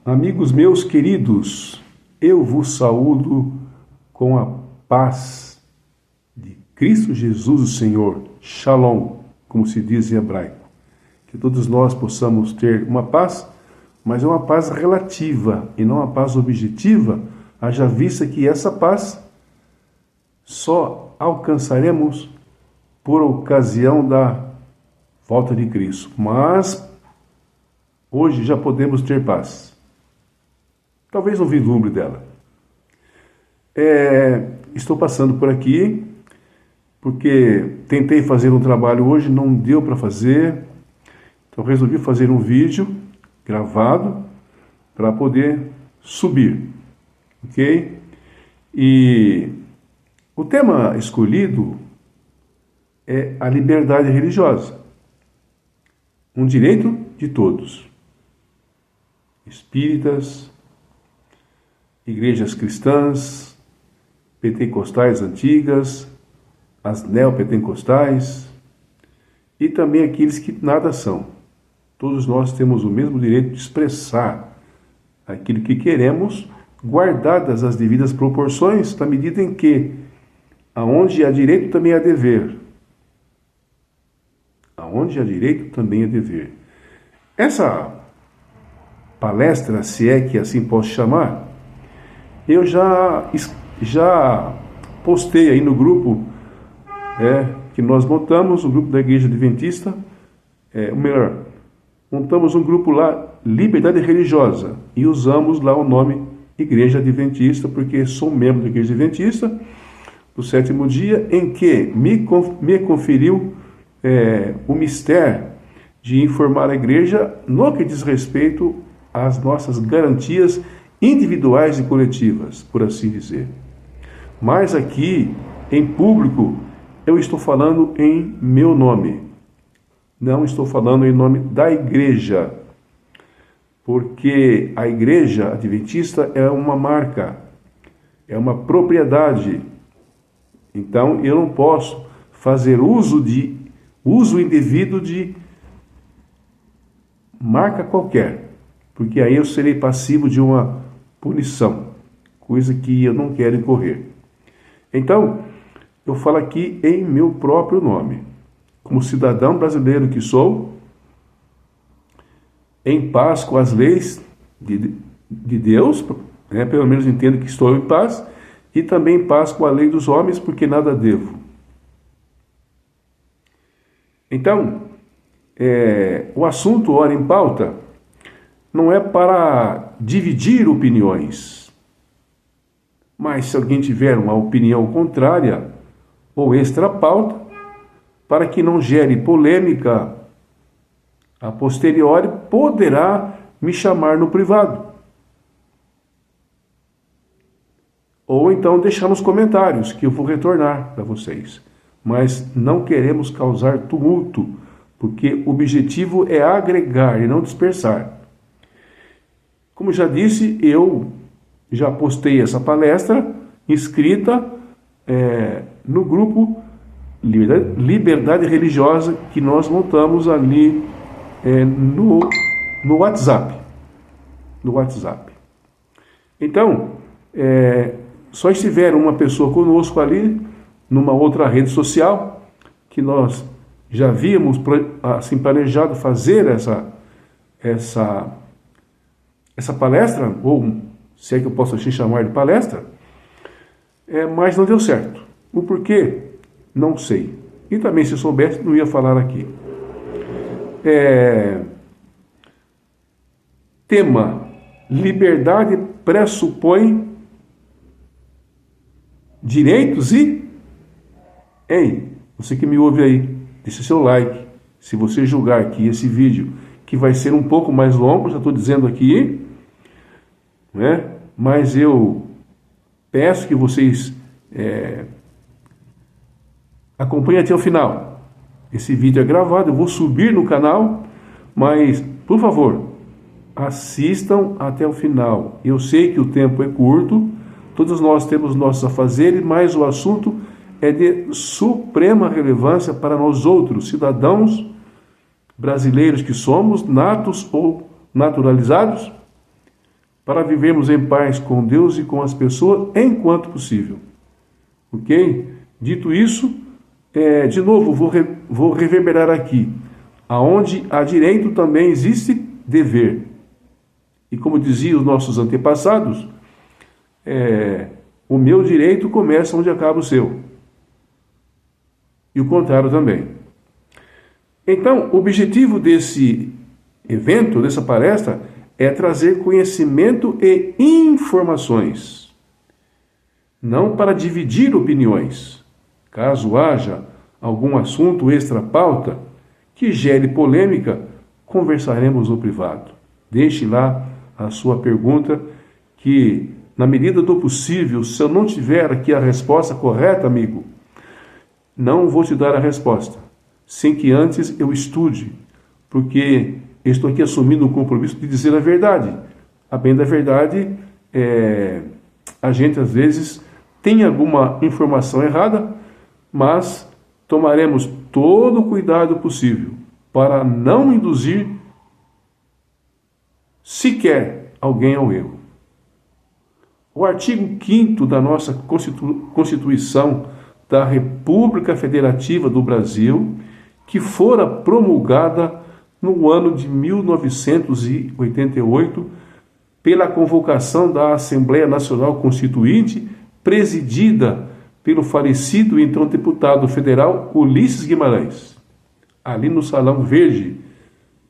Amigos meus queridos, eu vos saúdo com a paz de Cristo Jesus o Senhor, Shalom, como se diz em hebraico. Que todos nós possamos ter uma paz, mas é uma paz relativa e não uma paz objetiva, haja vista que essa paz só alcançaremos por ocasião da volta de Cristo. Mas hoje já podemos ter paz. Talvez um vislumbre dela. Estou passando por aqui porque tentei fazer um trabalho hoje, não deu para fazer. Então resolvi fazer um vídeo gravado para poder subir. Ok? E o tema escolhido é a liberdade religiosa. Um direito de todos. Espíritas, igrejas cristãs, pentecostais antigas, as neopentecostais e também aqueles que nada são. Todos nós temos o mesmo direito de expressar aquilo que queremos, guardadas as devidas proporções, na medida em que aonde há direito também há dever. Aonde há direito também há dever. Essa palestra, se é que assim posso chamar, eu já postei aí no grupo que nós montamos, o grupo da Igreja Adventista, montamos um grupo lá, Liberdade Religiosa, e usamos lá o nome Igreja Adventista, porque sou membro da Igreja Adventista, do sétimo dia, em que me conferiu o mistério de informar a Igreja no que diz respeito às nossas garantias individuais e coletivas, por assim dizer. Mas aqui, em público, eu estou falando em meu nome. Não estou falando em nome da igreja. Porque a igreja adventista é uma marca, é uma propriedade. Então, eu não posso fazer uso indevido de marca qualquer, porque aí eu serei passivo de uma punição, coisa que eu não quero incorrer. Então, eu falo aqui em meu próprio nome, como cidadão brasileiro que sou, em paz com as leis de Deus, pelo menos entendo que estou em paz, e também em paz com a lei dos homens, porque nada devo. Então, o assunto Hora em Pauta não é para dividir opiniões, mas se alguém tiver uma opinião contrária ou extra-pauta, para que não gere polêmica a posteriori, poderá me chamar no privado. Ou então deixar nos comentários, que eu vou retornar para vocês. Mas não queremos causar tumulto, porque o objetivo é agregar e não dispersar. Como já disse, eu já postei essa palestra inscrita no grupo Liberdade Religiosa que nós montamos ali no WhatsApp. No WhatsApp. Então, só estiver uma pessoa conosco ali, numa outra rede social, que nós já havíamos assim, planejado fazer essa palestra, ou se é que eu posso assim chamar de palestra, mas não deu certo. O porquê? Não sei. E também, se soubesse, não ia falar aqui. Tema: liberdade pressupõe direitos e... Ei, você que me ouve aí, deixe seu like. Se você julgar que esse vídeo, que vai ser um pouco mais longo, já estou dizendo aqui, mas eu peço que vocês acompanhem até o final. Esse vídeo é gravado, eu vou subir no canal, mas, por favor, assistam até o final. Eu sei que o tempo é curto, todos nós temos nossos afazeres, mas o assunto é de suprema relevância para nós outros, cidadãos brasileiros que somos, natos ou naturalizados, para vivermos em paz com Deus e com as pessoas enquanto possível. Ok? Dito isso, de novo, vou reverberar aqui. Aonde há direito também existe dever. E como diziam os nossos antepassados, o meu direito começa onde acaba o seu. E o contrário também. Então, o objetivo desse evento, dessa palestra, é trazer conhecimento e informações. Não para dividir opiniões. Caso haja algum assunto extra-pauta que gere polêmica, conversaremos no privado. Deixe lá a sua pergunta que, na medida do possível, se eu não tiver aqui a resposta correta, amigo, não vou te dar a resposta, sem que antes eu estude, porque estou aqui assumindo o compromisso de dizer a verdade. A bem da verdade, a gente às vezes tem alguma informação errada, mas tomaremos todo o cuidado possível para não induzir sequer alguém ao erro. O artigo 5º da nossa Constituição da República Federativa do Brasil, que fora promulgada no ano de 1988 pela convocação da Assembleia Nacional Constituinte, presidida pelo falecido então deputado federal Ulisses Guimarães, ali no Salão Verde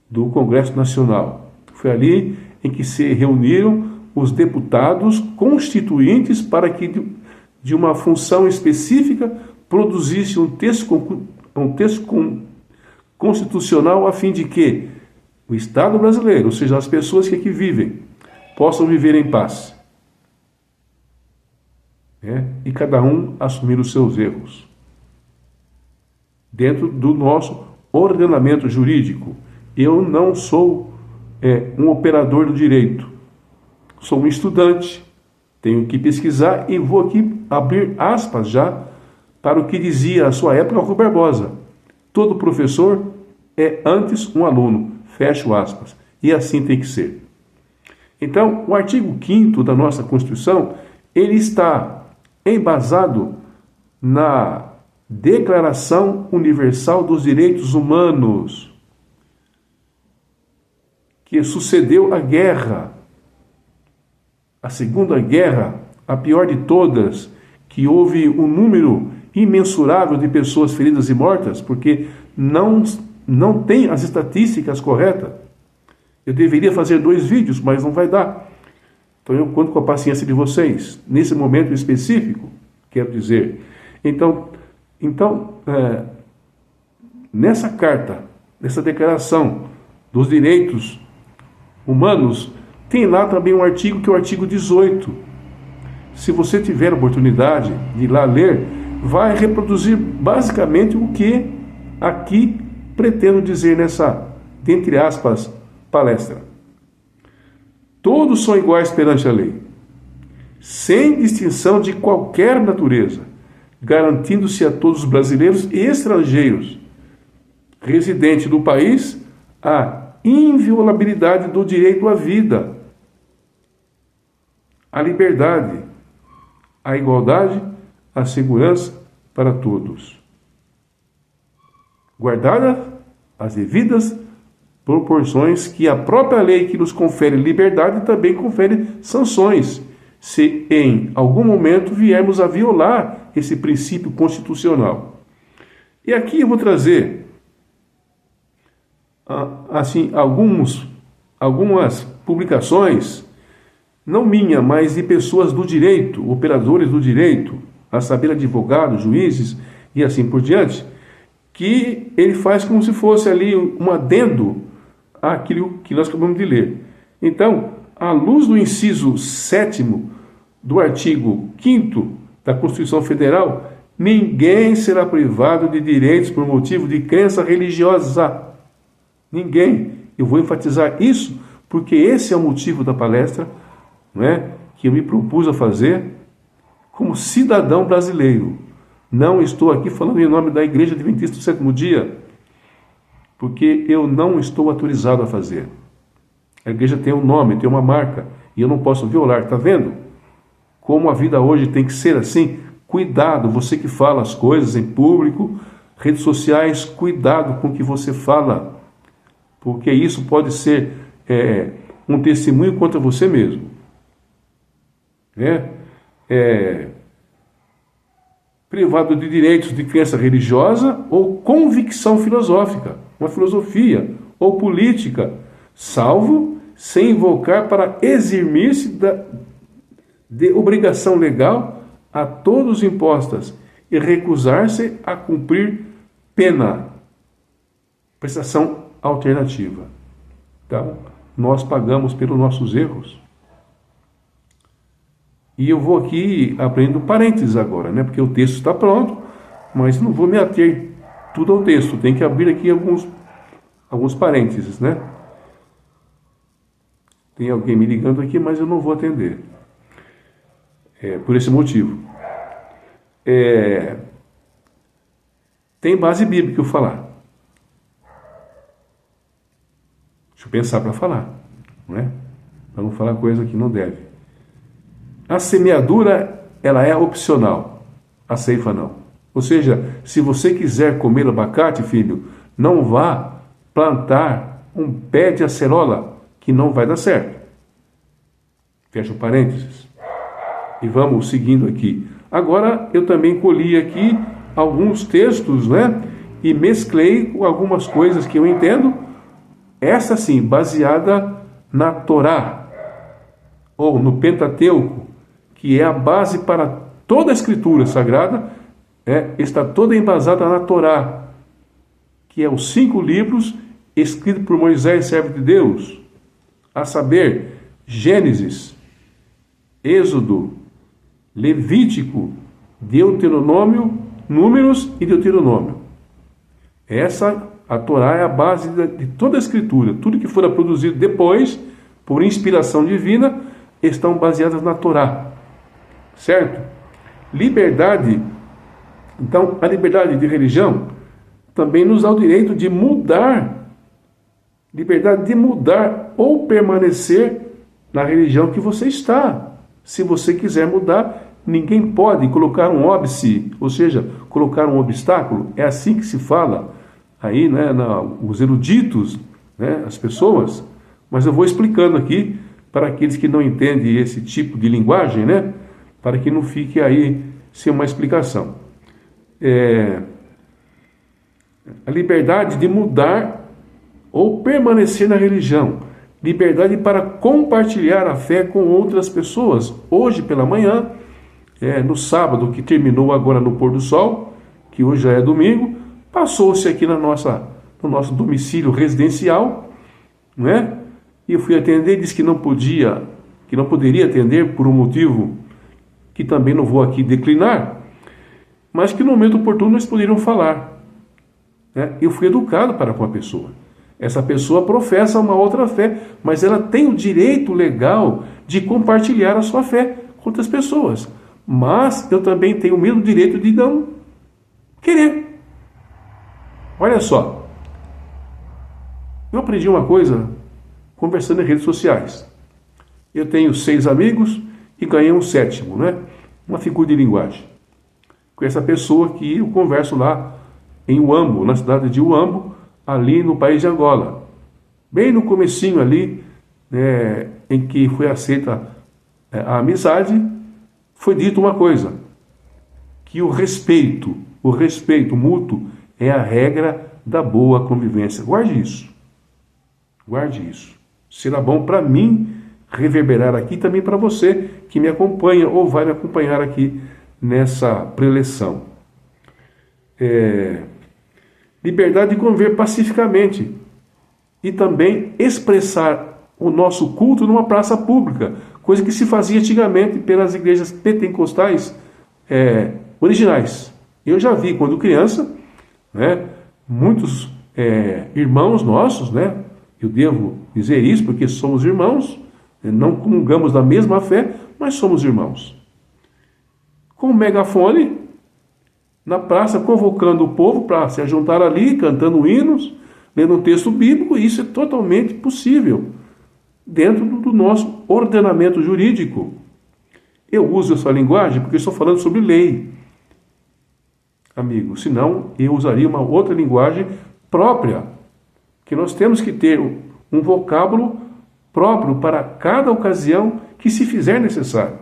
do Congresso Nacional. Foi ali em que se reuniram os deputados constituintes para que, de uma função específica, produzisse um texto constitucional a fim de que o Estado brasileiro, ou seja, as pessoas que aqui vivem, possam viver em paz. E cada um assumir os seus erros. Dentro do nosso ordenamento jurídico. Eu não sou um operador do direito. Sou um estudante. Tenho que pesquisar e vou aqui abrir aspas já para o que dizia à sua época Rui Barbosa. Todo professor é antes um aluno. Fecho aspas. E assim tem que ser. Então, o artigo 5º da nossa Constituição, ele está embasado na Declaração Universal dos Direitos Humanos, que sucedeu a guerra, a Segunda Guerra, a pior de todas, que houve um número imensurável de pessoas feridas e mortas, porque não tem as estatísticas corretas. Eu deveria fazer 2 vídeos, mas não vai dar. Então eu conto com a paciência de vocês, nesse momento específico, quero dizer. Então nessa carta, nessa declaração dos direitos humanos, tem lá também um artigo que é o artigo 18. Se você tiver a oportunidade de ir lá ler, vai reproduzir basicamente o que aqui pretendo dizer nessa, dentre aspas, palestra. Todos são iguais perante a lei, sem distinção de qualquer natureza, garantindo-se a todos os brasileiros e estrangeiros residentes do país a inviolabilidade do direito à vida, à liberdade, à igualdade, à segurança para todos. Guardadas as devidas proporções que a própria lei que nos confere liberdade também confere sanções, se em algum momento viermos a violar esse princípio constitucional. E aqui eu vou trazer assim algumas publicações, não minha, mas de pessoas do direito, operadores do direito, a saber, advogados, juízes e assim por diante, que ele faz como se fosse ali um adendo àquilo que nós acabamos de ler. Então, à luz do inciso 7º do artigo 5º da Constituição Federal, ninguém será privado de direitos por motivo de crença religiosa. Ninguém. Eu vou enfatizar isso porque esse é o motivo da palestra, não é, que eu me propus a fazer como cidadão brasileiro. Não estou aqui falando em nome da Igreja Adventista do Sétimo Dia, porque eu não estou autorizado a fazer. A igreja tem um nome, tem uma marca, e eu não posso violar. Está vendo como a vida hoje tem que ser assim? Cuidado, você que fala as coisas em público, redes sociais, cuidado com o que você fala, porque isso pode ser um testemunho contra você mesmo. Privado de direitos de crença religiosa ou convicção filosófica, uma filosofia ou política, salvo sem invocar para eximir-se de obrigação legal a todos impostas e recusar-se a cumprir pena. Prestação alternativa. Então, nós pagamos pelos nossos erros. E eu vou aqui abrindo parênteses agora, né? Porque o texto está pronto, mas não vou me ater tudo ao texto. Tem que abrir aqui alguns parênteses, né? Tem alguém me ligando aqui, mas eu não vou atender. Por esse motivo. Tem base bíblica eu falar. Deixa eu pensar para falar, não é? Para não falar coisa que não deve. A semeadura, ela é opcional. A ceifa não. Ou seja, se você quiser comer abacate, filho, não vá plantar um pé de acerola, que não vai dar certo. Fecha o parênteses. E vamos seguindo aqui. Agora, eu também colhi aqui alguns textos, né? E mesclei com algumas coisas que eu entendo. Essa sim, baseada na Torá, ou no Pentateuco, que é a base para toda a Escritura Sagrada, está toda embasada na Torá, que é os 5 livros escritos por Moisés, servo de Deus, a saber, Gênesis, Êxodo, Levítico, Deuteronômio, Números e Deuteronômio. A Torá é a base de toda a Escritura. Tudo que for produzido depois, por inspiração divina, estão baseadas na Torá. Certo? Liberdade. Então, a liberdade de religião também nos dá o direito de mudar. Liberdade de mudar ou permanecer na religião que você está. Se você quiser mudar, ninguém pode colocar um óbice, ou seja, colocar um obstáculo. É assim que se fala aí, né, os eruditos, né, as pessoas. Mas eu vou explicando aqui para aqueles que não entendem esse tipo de linguagem, né, para que não fique aí sem uma explicação. A liberdade de mudar ou permanecer na religião. Liberdade para compartilhar a fé com outras pessoas. Hoje pela manhã, no sábado, que terminou agora no pôr do sol, que hoje já é domingo, passou-se aqui no nosso domicílio residencial, né? E eu fui atender, disse que não poderia atender por um motivo que também não vou aqui declinar, mas que no momento oportuno eles poderiam falar, né? Eu fui educado para com a pessoa. Essa pessoa professa uma outra fé, mas ela tem o direito legal de compartilhar a sua fé com outras pessoas. Mas eu também tenho o mesmo direito de não querer. Olha só, eu aprendi uma coisa conversando em redes sociais. Eu tenho 6 amigos e ganhei um 7º, né? Uma figura de linguagem. Com essa pessoa que eu converso lá em Uambo, na cidade de Uambo, ali no país de Angola. Bem no comecinho ali, em que foi aceita a amizade, foi dito uma coisa, que o respeito mútuo é a regra da boa convivência. Guarde isso. Guarde isso. Será bom para mim reverberar aqui, também para você que me acompanha ou vai me acompanhar aqui nessa preleção. Liberdade de conviver pacificamente e também expressar o nosso culto numa praça pública, coisa que se fazia antigamente pelas igrejas pentecostais originais. Eu já vi quando criança, né, muitos irmãos nossos, né, eu devo dizer isso porque somos irmãos, não comungamos da mesma fé, mas somos irmãos. Com um megafone, na praça, convocando o povo para se juntar ali, cantando hinos, lendo um texto bíblico, isso é totalmente possível. dentro do nosso ordenamento jurídico. Eu uso essa linguagem porque estou falando sobre lei, amigo. Senão, eu usaria uma outra linguagem própria, que nós temos que ter um vocábulo próprio para cada ocasião que se fizer necessário.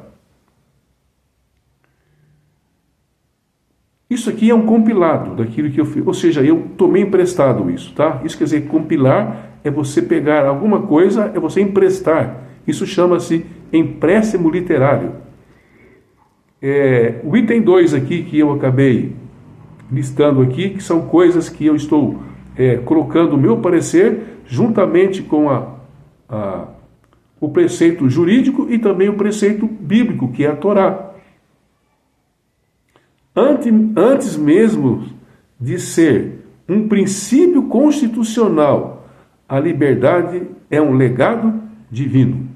Isso aqui é um compilado daquilo que eu fiz, ou seja, eu tomei emprestado isso, tá? Isso quer dizer, compilar é você pegar alguma coisa, é você emprestar. Isso chama-se empréstimo literário. O item 2 aqui que eu acabei listando aqui, que são coisas que eu estou colocando o meu parecer juntamente com o preceito jurídico e também o preceito bíblico, que é a Torá. Antes mesmo de ser um princípio constitucional, a liberdade é um legado divino.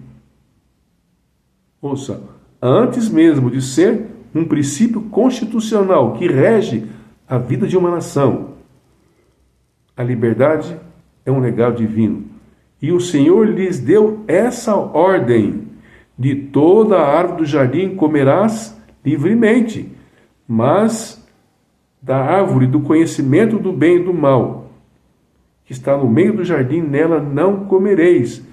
Ouça, antes mesmo de ser um princípio constitucional que rege a vida de uma nação, a liberdade é um legado divino. E o Senhor lhes deu essa ordem: de toda a árvore do jardim comerás livremente, mas da árvore do conhecimento do bem e do mal, que está no meio do jardim, nela não comereis,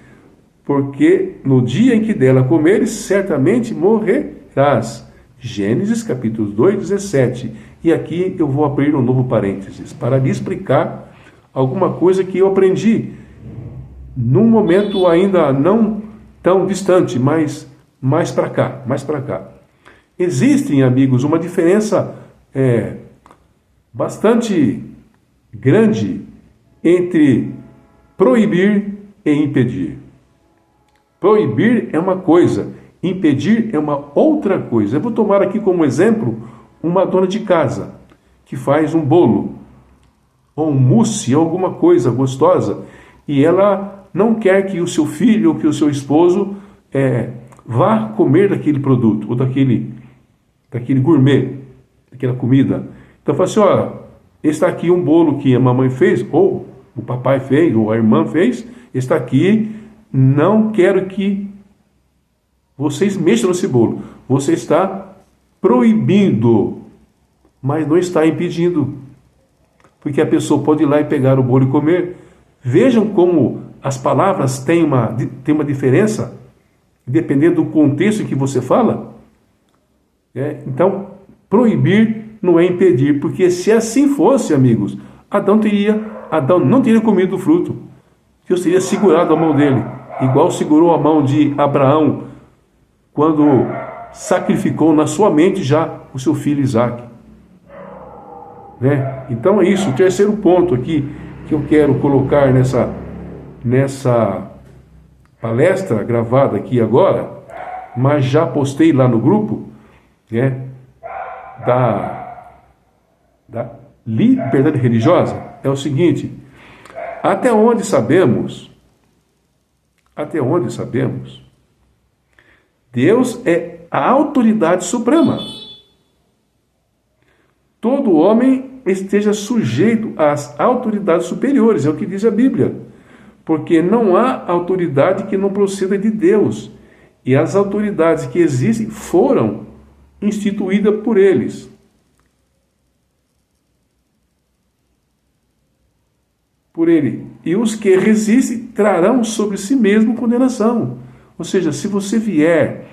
porque no dia em que dela comeres, certamente morrerás. Gênesis capítulo 2, 17. E aqui eu vou abrir um novo parênteses para lhe explicar alguma coisa que eu aprendi num momento ainda não tão distante, mas mais para cá. Existem, amigos, uma diferença bastante grande entre proibir e impedir. Proibir é uma coisa, impedir é uma outra coisa. Eu vou tomar aqui como exemplo uma dona de casa que faz um bolo, ou um mousse, ou alguma coisa gostosa, e ela não quer que o seu filho ou que o seu esposo vá comer daquele produto, ou daquele gourmet, daquela comida. Então fala assim, ó, está aqui um bolo que a mamãe fez, ou o papai fez, ou a irmã fez, está aqui, não quero que vocês mexam nesse bolo. Você está proibindo, mas não está impedindo. Porque a pessoa pode ir lá e pegar o bolo e comer. Vejam como as palavras têm uma diferença, dependendo do contexto em que você fala. Então, proibir não é impedir, porque se assim fosse, amigos, Adão não teria comido o fruto. Deus teria segurado a mão dele, igual segurou a mão de Abraão, quando sacrificou na sua mente já o seu filho Isaque. Então é isso. O terceiro ponto aqui que eu quero colocar nessa palestra gravada aqui agora, mas já postei lá no grupo, da liberdade religiosa, é o seguinte: até onde sabemos, Deus é a autoridade suprema. Todo homem esteja sujeito às autoridades superiores, é o que diz a Bíblia, porque não há autoridade que não proceda de Deus, e as autoridades que existem foram instituídas por eles. E os que resistem trarão sobre si mesmo condenação. Ou seja, se você vier,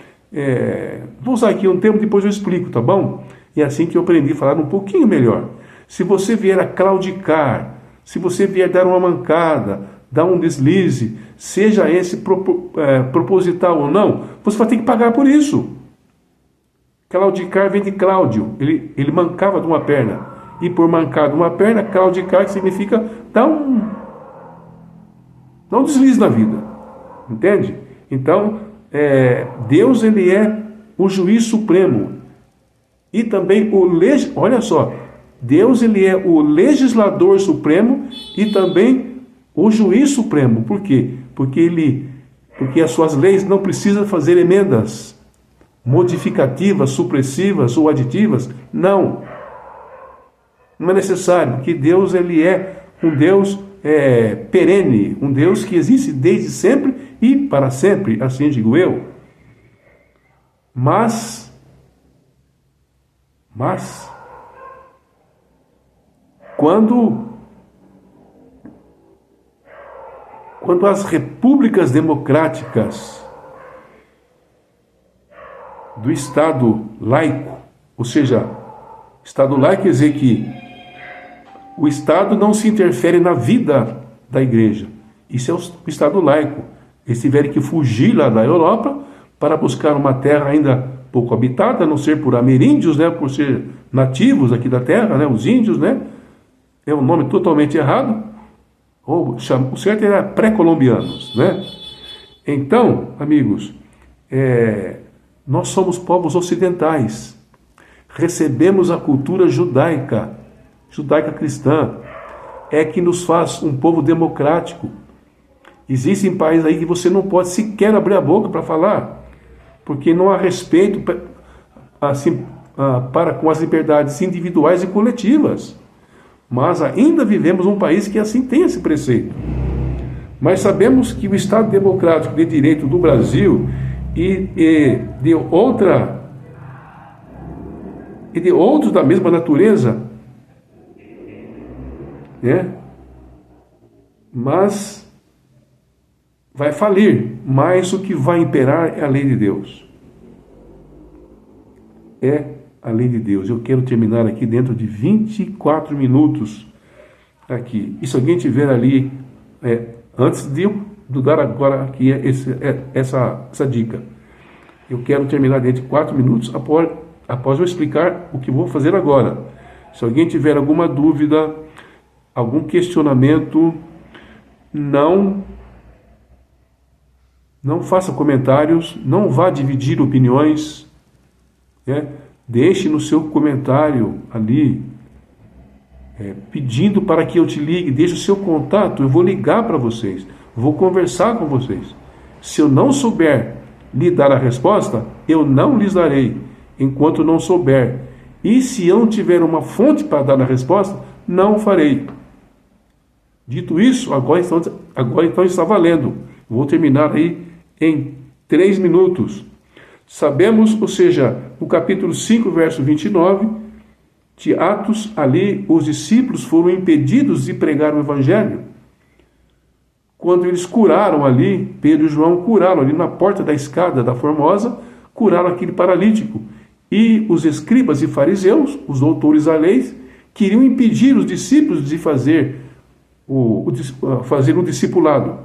vou usar aqui um termo, depois eu explico, tá bom? É assim que eu aprendi a falar um pouquinho melhor. Se você vier a claudicar, se você vier dar uma mancada, dar um deslize, seja esse proposital ou não, você vai ter que pagar por isso. Claudicar vem de Cláudio, ele mancava de uma perna. E por mancar de uma perna, claudicar, que significa dar um deslize na vida. Entende? Então, Deus, ele é o juiz supremo. E também olha só, Deus, ele é o legislador supremo e também o juiz supremo. Por quê? Porque as suas leis não precisam fazer emendas modificativas, supressivas ou aditivas. Não é necessário, porque Deus, ele é um Deus perene, um Deus que existe desde sempre e para sempre, assim digo eu. Mas quando as repúblicas democráticas do Estado laico, ou seja, Estado laico quer dizer que o Estado não se interfere na vida da igreja. Isso é o Estado laico. Eles tiveram que fugir lá da Europa para buscar uma terra ainda pouco habitada, a não ser por ameríndios, né, por ser nativos aqui da terra, né, os índios, né? É um nome totalmente errado. O certo era pré-colombianos, né? Então, amigos, nós somos povos ocidentais. Recebemos a cultura judaica cristã, é que nos faz um povo democrático. Existem países aí que você não pode sequer abrir a boca para falar, porque não há respeito assim, para com as liberdades individuais e coletivas. Mas ainda vivemos um país que assim tem esse preceito. Mas sabemos que o Estado Democrático de Direito do Brasil e de outros da mesma natureza, né? Mas vai falir, mas o que vai imperar é a lei de Deus. É a lei de Deus. Eu quero terminar aqui dentro de 24 minutos aqui. E se alguém tiver ali, antes de eu dar agora aqui essa dica, eu quero terminar dentro de 4 minutos após eu explicar o que vou fazer agora. Se alguém tiver alguma dúvida, algum questionamento, não faça comentários, não vá dividir opiniões, né? Deixe no seu comentário ali, pedindo para que eu te ligue, deixe o seu contato, eu vou ligar para vocês, vou conversar com vocês. Se eu não souber lhe dar a resposta, eu não lhes darei, enquanto não souber. E se eu não tiver uma fonte para dar a resposta, não farei. Dito isso, agora então está valendo. Vou terminar aí em 3 minutos. Sabemos, ou seja, no capítulo 5, verso 29, de Atos, ali os discípulos foram impedidos de pregar o Evangelho. Quando eles curaram ali, Pedro e João curaram ali na porta da escada da Formosa, curaram aquele paralítico. E os escribas e fariseus, os doutores da lei, queriam impedir os discípulos de fazer um discipulado.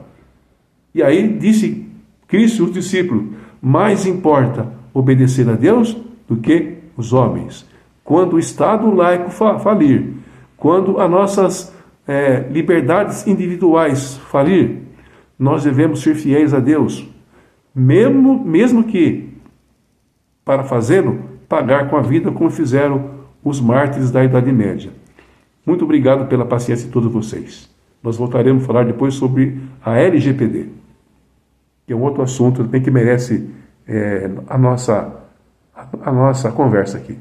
E aí disse Cristo, os discípulos: mais importa obedecer a Deus do que os homens. Quando o Estado laico falir, quando as nossas liberdades individuais falir, nós devemos ser fiéis a Deus, mesmo que, para fazê-lo, pagar com a vida, como fizeram os mártires da Idade Média. Muito obrigado pela paciência de todos vocês. Nós voltaremos a falar depois sobre a LGPD, que é um outro assunto também que merece a nossa conversa aqui.